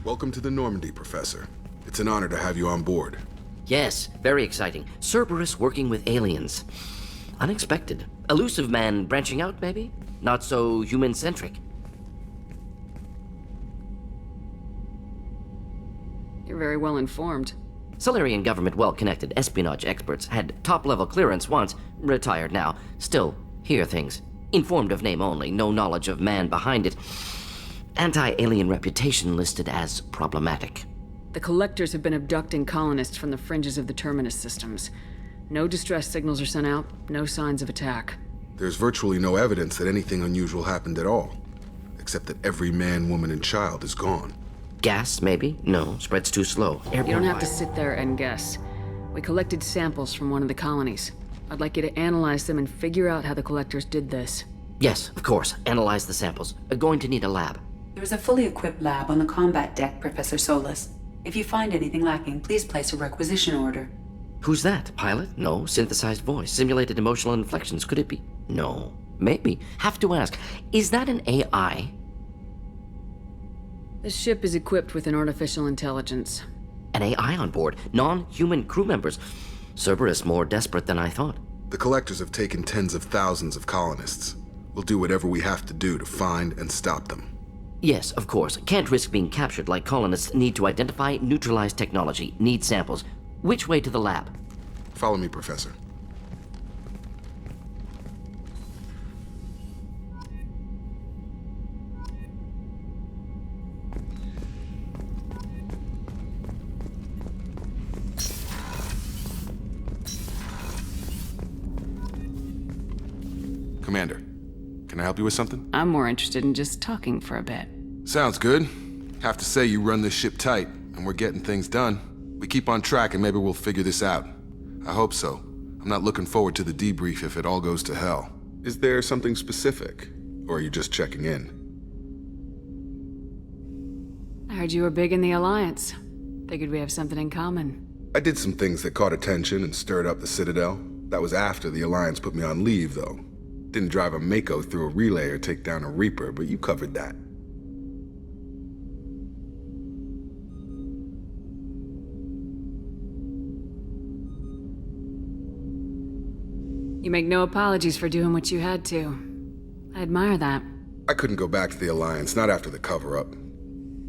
Welcome to the Normandy, Professor. It's an honor to have you on board. Yes, very exciting. Cerberus working with aliens. Unexpected. Elusive man branching out, maybe? Not so human-centric. You're very well informed. Solarian government well-connected espionage experts had top-level clearance once, retired now. Still, hear things. Informed of name only, no knowledge of man behind it. Anti-alien reputation listed as problematic. The Collectors have been abducting colonists from the fringes of the Terminus systems. No distress signals are sent out, no signs of attack. There's virtually no evidence that anything unusual happened at all, except that every man, woman, and child is gone. Gas, maybe? No, spreads too slow. You don't have to sit there and guess. We collected samples from one of the colonies. I'd like you to analyze them and figure out how the Collectors did this. Yes, of course. Analyze the samples. Going to need a lab. There is a fully equipped lab on the combat deck, Professor Solis. If you find anything lacking, please place a requisition order. Who's that? Pilot? No. Synthesized voice. Simulated emotional inflections. Could it be? No. Maybe. Have to ask. Is that an AI? This ship is equipped with an artificial intelligence. An AI on board. Non-human crew members. Cerberus more desperate than I thought. The Collectors have taken tens of thousands of colonists. We'll do whatever we have to do to find and stop them. Yes, of course. Can't risk being captured like colonists need to identify, neutralize technology, need samples. Which way to the lab? Follow me, Professor. Commander, can I help you with something? I'm more interested in just talking for a bit. Sounds good. Have to say you run this ship tight, and we're getting things done. We keep on track and maybe we'll figure this out. I hope so. I'm not looking forward to the debrief if it all goes to hell. Is there something specific, or are you just checking in? I heard you were big in the Alliance. Figured we have something in common. I did some things that caught attention and stirred up the Citadel. That was after the Alliance put me on leave, though. Didn't drive a Mako through a relay or take down a Reaper, but you covered that. You make no apologies for doing what you had to. I admire that. I couldn't go back to the Alliance, not after the cover-up.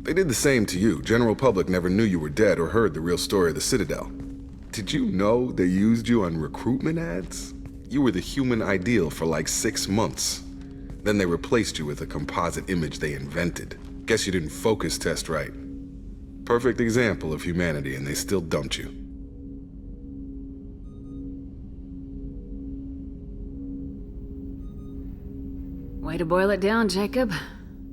They did the same to you. General public never knew you were dead or heard the real story of the Citadel. Did you know they used you on recruitment ads? You were the human ideal for like 6 months. Then they replaced you with a composite image they invented. Guess you didn't focus test right. Perfect example of humanity, and they still dumped you. Way to boil it down, Jacob.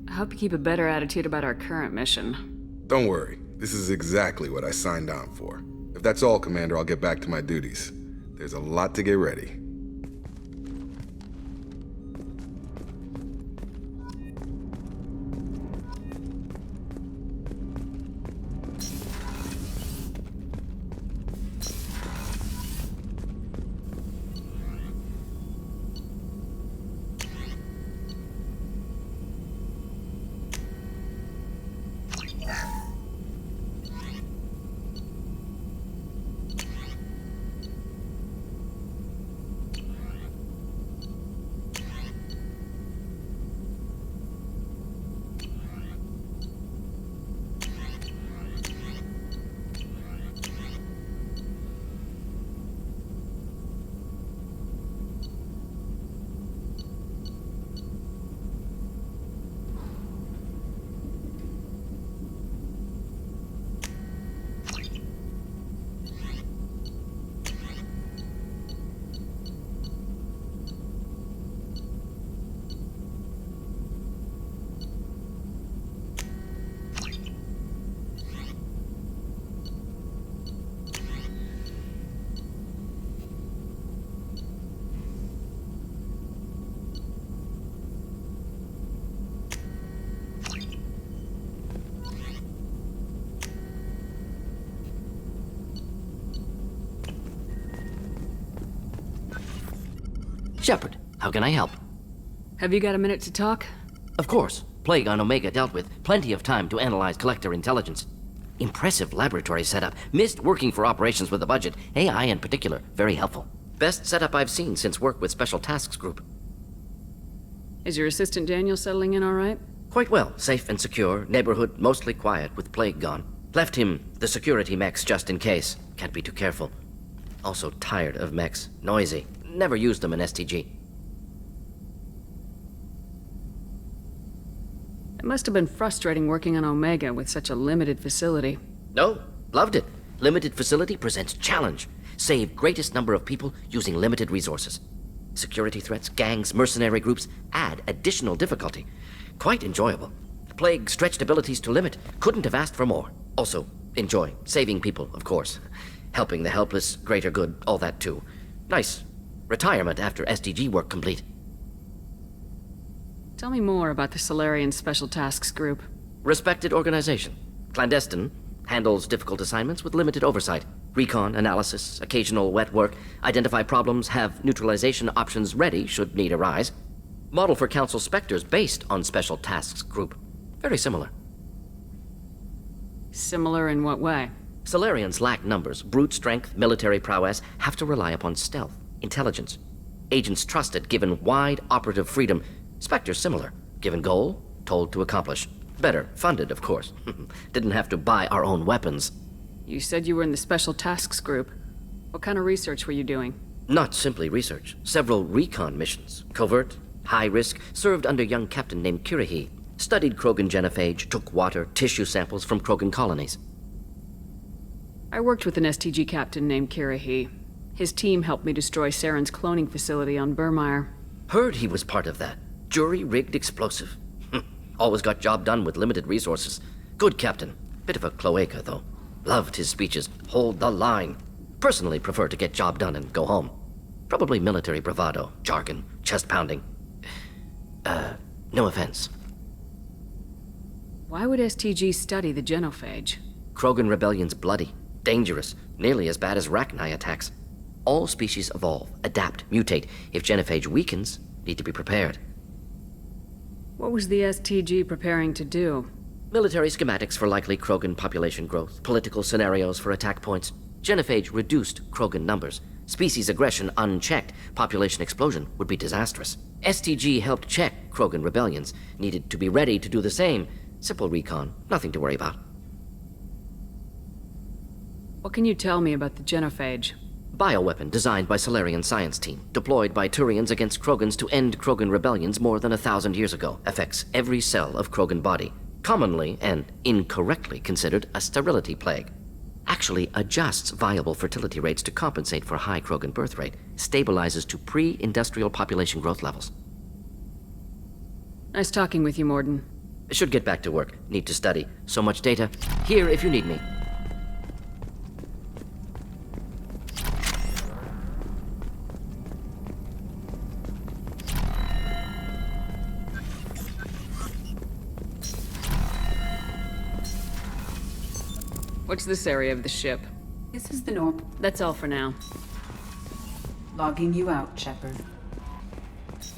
I hope you keep a better attitude about our current mission. Don't worry. This is exactly what I signed on for. If that's all, Commander, I'll get back to my duties. There's a lot to get ready. Shepard, how can I help? Have you got a minute to talk? Of course. Plague on Omega dealt with, plenty of time to analyze collector intelligence. Impressive laboratory setup, missed working for operations with a budget, AI in particular, very helpful. Best setup I've seen since work with Special Tasks Group. Is your assistant Daniel settling in all right? Quite well, safe and secure, neighborhood mostly quiet with Plague gone. Left him the security mechs just in case. Can't be too careful. Also tired of mechs, noisy. Never used them in STG. It must have been frustrating working on Omega with such a limited facility. No, loved it. Limited facility presents challenge. Save greatest number of people using limited resources. Security threats, gangs, mercenary groups add additional difficulty. Quite enjoyable. Plague stretched abilities to limit. Couldn't have asked for more. Also, enjoy. Saving people, of course. Helping the helpless, greater good, all that too. Nice. Retirement after SDG work complete. Tell me more about the Solarian Special Tasks Group. Respected organization. Clandestine. Handles difficult assignments with limited oversight. Recon, analysis, occasional wet work. Identify problems, have neutralization options ready should need arise. Model for Council Spectres based on Special Tasks Group. Very similar. Similar in what way? Solarians lack numbers, brute strength, military prowess, have to rely upon stealth, intelligence. Agents trusted, given wide operative freedom. Spectres similar, given goal, told to accomplish. Better, funded, of course. Didn't have to buy our own weapons. You said you were in the Special Tasks Group. What kind of research were you doing? Not simply research. Several recon missions. Covert, high risk, served under young captain named Kirahi. Studied Krogan genophage, took water, tissue samples from Krogan colonies. I worked with an STG captain named Kirahi. His team helped me destroy Saren's cloning facility on Burmire. Heard he was part of that. Jury-rigged explosive. Always got job done with limited resources. Good captain. Bit of a cloaca, though. Loved his speeches. Hold the line. Personally prefer to get job done and go home. Probably military bravado, jargon, chest pounding. No offense. Why would STG study the genophage? Krogan rebellion's bloody, dangerous, nearly as bad as Rachni attacks. All species evolve, adapt, mutate. If genophage weakens, need to be prepared. What was the STG preparing to do? Military schematics for likely Krogan population growth, political scenarios for attack points. Genophage reduced Krogan numbers. Species aggression unchecked, population explosion would be disastrous. STG helped check Krogan rebellions, needed to be ready to do the same. Simple recon, nothing to worry about. What can you tell me about the genophage? Bioweapon designed by Solarian science team, deployed by Turians against Krogans to end Krogan rebellions more than 1,000 years ago. Affects every cell of Krogan body. Commonly and incorrectly considered a sterility plague. Actually adjusts viable fertility rates to compensate for high Krogan birth rate. Stabilizes to pre-industrial population growth levels. Nice talking with you, Morden. Should get back to work. Need to study. So much data. Here if you need me. What's this area of the ship? This is the Norp. That's all for now. Logging you out, Shepard.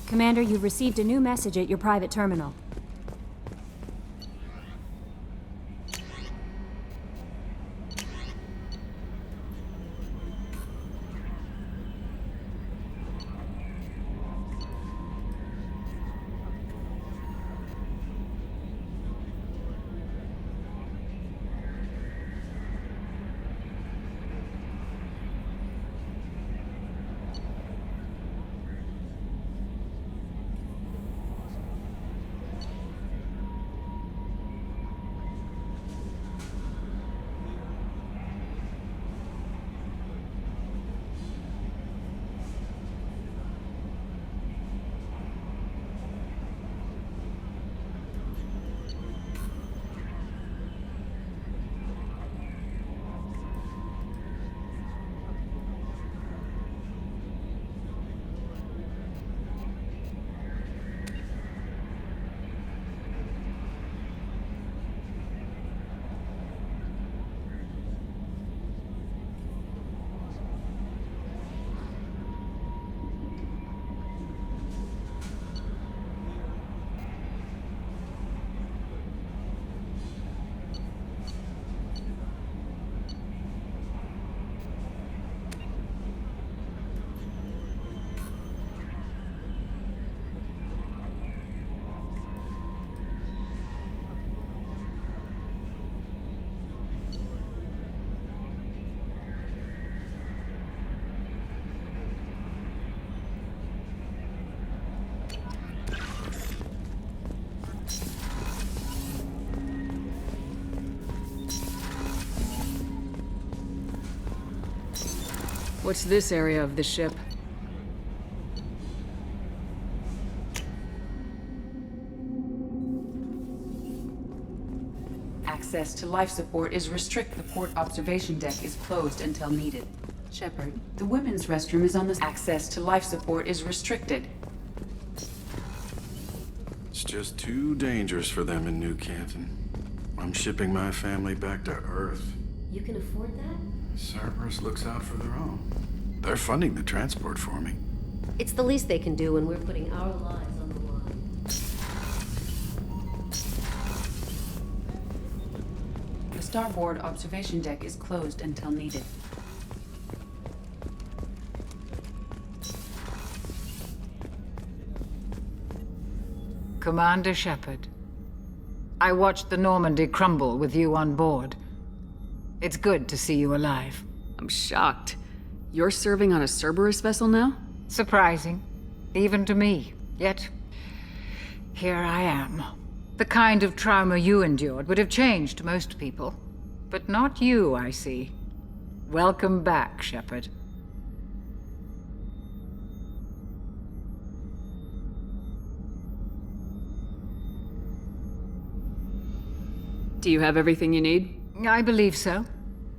Commander, you've received a new message at your private terminal. What's this area of the ship? Access to life support is restricted. The port observation deck is closed until needed. Shepard, the women's restroom is on the... Access to life support is restricted. It's just too dangerous for them in New Canton. I'm shipping my family back to Earth. You can afford that? Cerberus looks out for their own. They're funding the transport for me. It's the least they can do when we're putting our lives on the line. The starboard observation deck is closed until needed. Commander Shepard, I watched the Normandy crumble with you on board. It's good to see you alive. I'm shocked. You're serving on a Cerberus vessel now? Surprising, even to me. Yet, here I am. The kind of trauma you endured would have changed most people. But not you, I see. Welcome back, Shepard. Do you have everything you need? I believe so.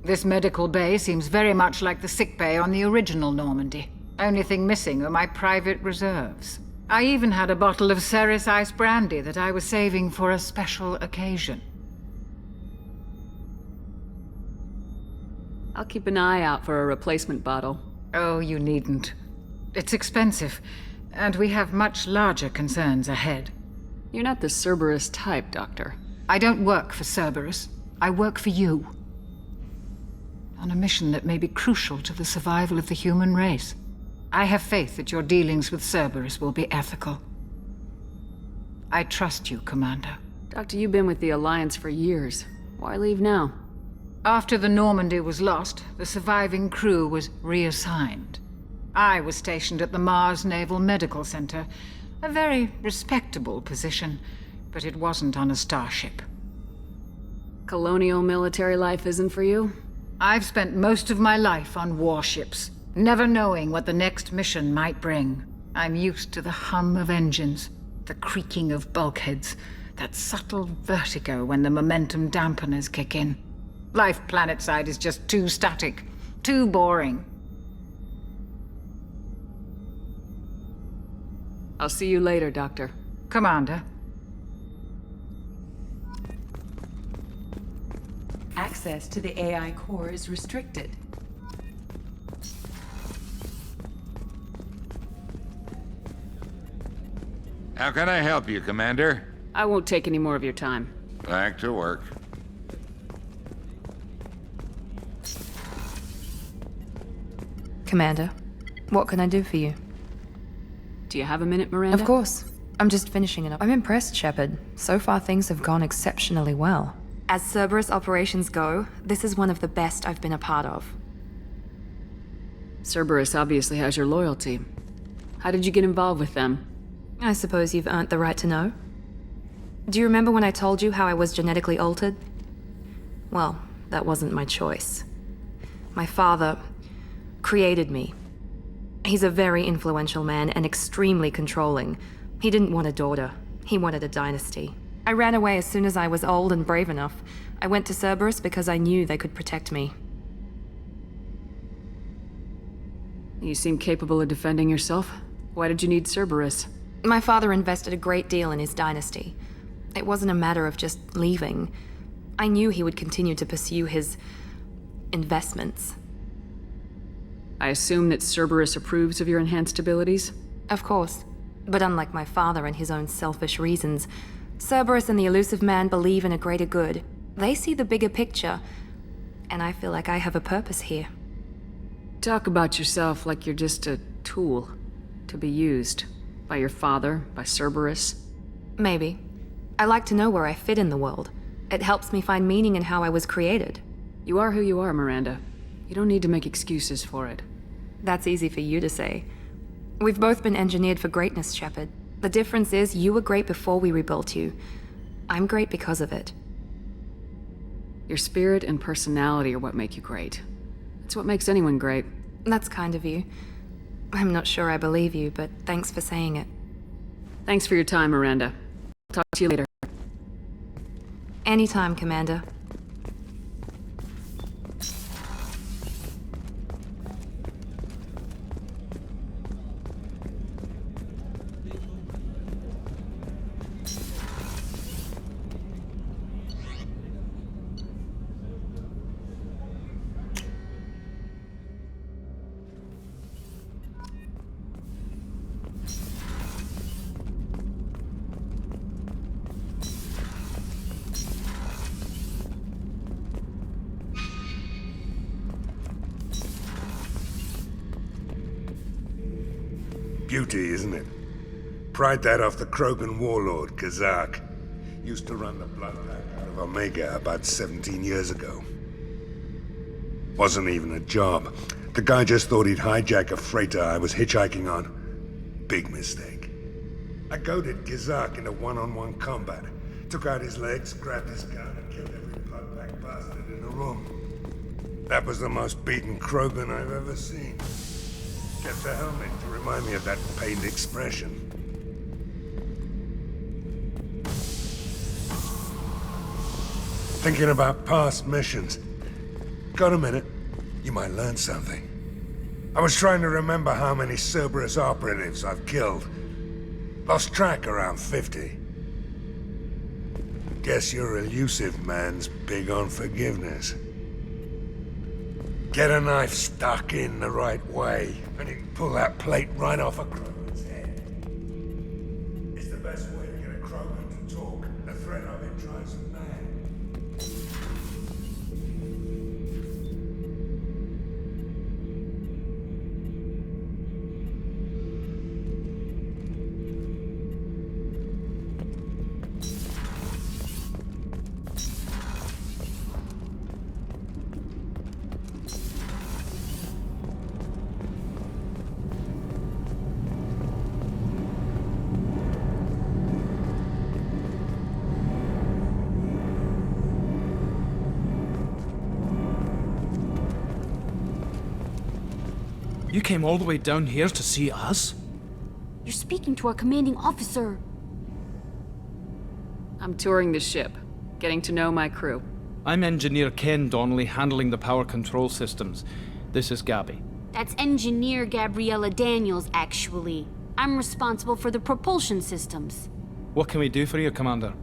This medical bay seems very much like the sick bay on the original Normandy. Only thing missing are my private reserves. I even had a bottle of Ceres Ice brandy that I was saving for a special occasion. I'll keep an eye out for a replacement bottle. Oh, you needn't. It's expensive, and we have much larger concerns ahead. You're not the Cerberus type, Doctor. I don't work for Cerberus. I work for you. On a mission that may be crucial to the survival of the human race. I have faith that your dealings with Cerberus will be ethical. I trust you, Commander. Doctor, you've been with the Alliance for years. Why leave now? After the Normandy was lost, the surviving crew was reassigned. I was stationed at the Mars Naval Medical Center, a very respectable position, but it wasn't on a starship. Colonial military life isn't for you? I've spent most of my life on warships, never knowing what the next mission might bring. I'm used to the hum of engines, the creaking of bulkheads, that subtle vertigo when the momentum dampeners kick in. Life planetside is just too static, too boring. I'll see you later, Doctor. Commander. Access to the AI core is restricted. How can I help you, Commander? I won't take any more of your time. Back to work. Commander, what can I do for you? Do you have a minute, Miranda? Of course. I'm just finishing it up. I'm impressed, Shepard. So far, things have gone exceptionally well. As Cerberus operations go, this is one of the best I've been a part of. Cerberus obviously has your loyalty. How did you get involved with them? I suppose you've earned the right to know. Do you remember when I told you how I was genetically altered? Well, that wasn't my choice. My father created me. He's a very influential man and extremely controlling. He didn't want a daughter. He wanted a dynasty. I ran away as soon as I was old and brave enough. I went to Cerberus because I knew they could protect me. You seem capable of defending yourself. Why did you need Cerberus? My father invested a great deal in his dynasty. It wasn't a matter of just leaving. I knew he would continue to pursue his investments. I assume that Cerberus approves of your enhanced abilities? Of course. But unlike my father and his own selfish reasons, Cerberus and the Elusive Man believe in a greater good. They see the bigger picture, and I feel like I have a purpose here. Talk about yourself like you're just a tool to be used by your father, by Cerberus. Maybe. I like to know where I fit in the world. It helps me find meaning in how I was created. You are who you are, Miranda. You don't need to make excuses for it. That's easy for you to say. We've both been engineered for greatness, Shepard. The difference is you were great before we rebuilt you. I'm great because of it. Your spirit and personality are what make you great. It's what makes anyone great. That's kind of you. I'm not sure I believe you, but thanks for saying it. Thanks for your time, Miranda. Talk to you later. Anytime, Commander. Beauty, isn't it? Pried that off the Krogan warlord, Kazak. Used to run the blood pack out of Omega about 17 years ago. Wasn't even a job. The guy just thought he'd hijack a freighter I was hitchhiking on. Big mistake. I goaded Kazak into one-on-one combat. Took out his legs, grabbed his gun, and killed every blood pack bastard in the room. That was the most beaten Krogan I've ever seen. Kept a helmet to remind me of that pained expression. Thinking about past missions. Got a minute? You might learn something. I was trying to remember how many Cerberus operatives I've killed. Lost track around 50. Guess your elusive man's big on forgiveness. Get a knife stuck in the right way, and you can pull that plate right off a Krogan's head. It's the best way to get a Krogan to talk. The threat of it drives him mad. You came all the way down here to see us? You're speaking to our commanding officer. I'm touring the ship, getting to know my crew. I'm Engineer Ken Donnelly, handling the power control systems. This is Gabby. That's Engineer Gabriella Daniels, actually. I'm responsible for the propulsion systems. What can we do for you, Commander?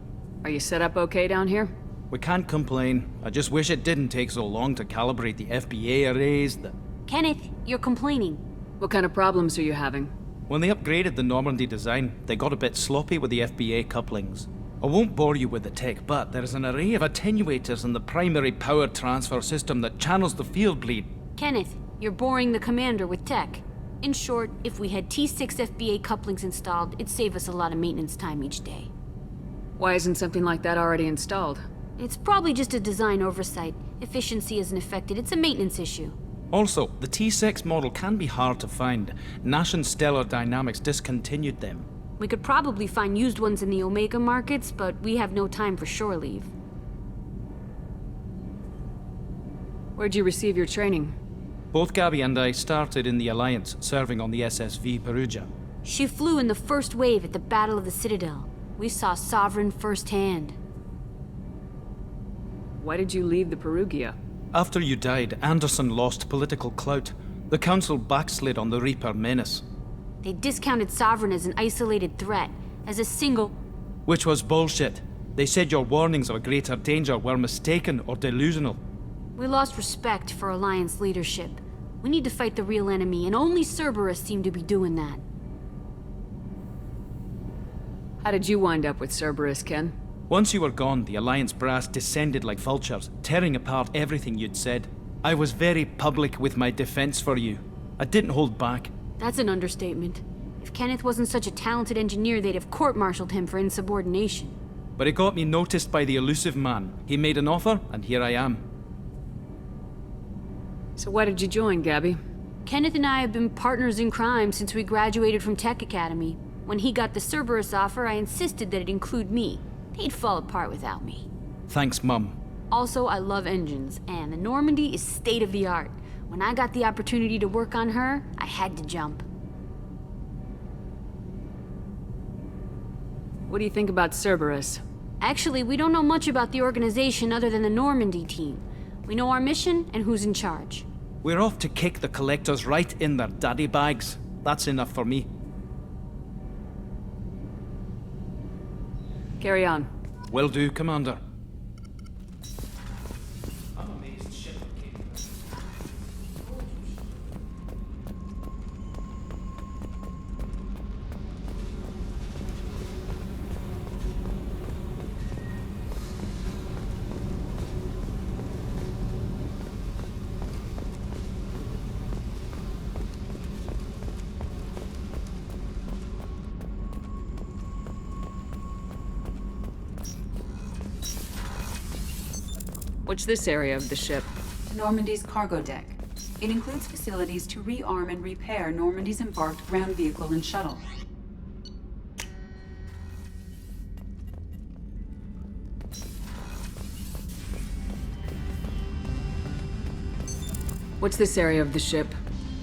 Are you set up okay down here? We can't complain. I just wish it didn't take so long to calibrate the FBA arrays. Kenneth, you're complaining. What kind of problems are you having? When they upgraded the Normandy design, they got a bit sloppy with the FBA couplings. I won't bore you with the tech, but there is an array of attenuators in the primary power transfer system that channels the field bleed. Kenneth, you're boring the commander with tech. In short, if we had T6 FBA couplings installed, it'd save us a lot of maintenance time each day. Why isn't something like that already installed? It's probably just a design oversight. Efficiency isn't affected, it's a maintenance issue. Also, the T6 model can be hard to find. Nash and Stellar Dynamics discontinued them. We could probably find used ones in the Omega markets, but we have no time for shore leave. Where'd you receive your training? Both Gabby and I started in the Alliance, serving on the SSV Perugia. She flew in the first wave at the Battle of the Citadel. We saw Sovereign firsthand. Why did you leave the Perugia? After you died, Anderson lost political clout. The Council backslid on the Reaper menace. They discounted Sovereign as an isolated threat, as a single... Which was bullshit. They said your warnings of a greater danger were mistaken or delusional. We lost respect for Alliance leadership. We need to fight the real enemy, and only Cerberus seem to be doing that. How did you wind up with Cerberus, Ken? Once you were gone, the Alliance brass descended like vultures, tearing apart everything you'd said. I was very public with my defense for you. I didn't hold back. That's an understatement. If Kenneth wasn't such a talented engineer, they'd have court-martialed him for insubordination. But it got me noticed by the elusive man. He made an offer, and here I am. So why did you join, Gabby? Kenneth and I have been partners in crime since we graduated from Tech Academy. When he got the Cerberus offer, I insisted that it include me. They'd fall apart without me. Thanks, Mum. Also, I love engines, and the Normandy is state-of-the-art. When I got the opportunity to work on her, I had to jump. What do you think about Cerberus? Actually, we don't know much about the organization other than the Normandy team. We know our mission and who's in charge. We're off to kick the collectors right in their daddy bags. That's enough for me. Carry on. Will do, Commander. What's this area of the ship? Normandy's cargo deck. It includes facilities to rearm and repair Normandy's embarked ground vehicle and shuttle. What's this area of the ship?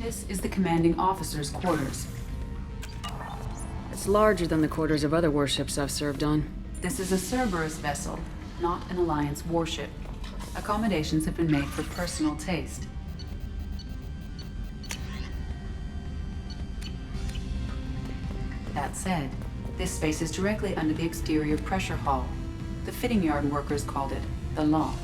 This is the commanding officer's quarters. It's larger than the quarters of other warships I've served on. This is a Cerberus vessel, not an Alliance warship. Accommodations have been made for personal taste. That said, this space is directly under the exterior pressure hull. The fitting yard workers called it the loft.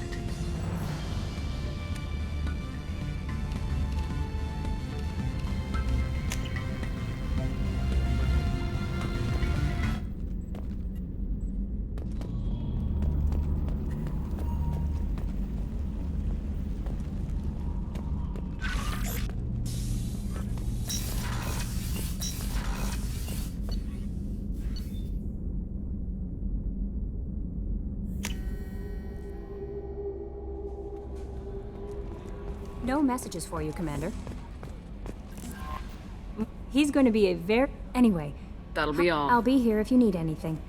No messages for you, Commander. He's going to be a very... Anyway. That'll be all. I'll be here if you need anything.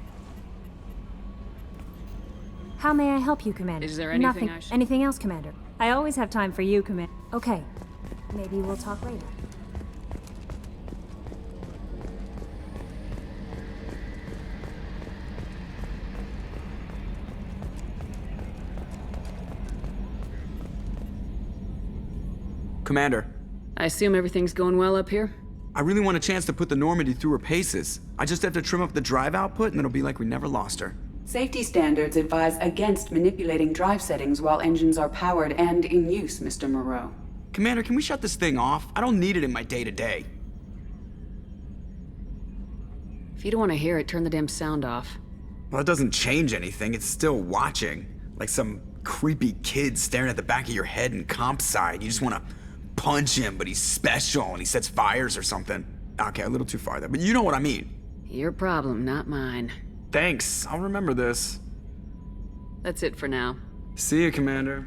How may I help you, Commander? Is there anything Nothing. I should... Anything else, Commander? I always have time for you, Commander. Okay. Maybe we'll talk later. Commander. I assume everything's going well up here? I really want a chance to put the Normandy through her paces. I just have to trim up the drive output and it'll be like we never lost her. Safety standards advise against manipulating drive settings while engines are powered and in use, Mr. Moreau. Commander, can we shut this thing off? I don't need it in my day-to-day. If you don't want to hear it, turn the damn sound off. Well, it doesn't change anything. It's still watching. Like some creepy kid staring at the back of your head in comp side. You just want to punch him, but he's special and he sets fires or something. Okay, a little too far there, but you know what I mean. Your problem, not mine. Thanks, I'll remember this. That's it for now. See you, Commander.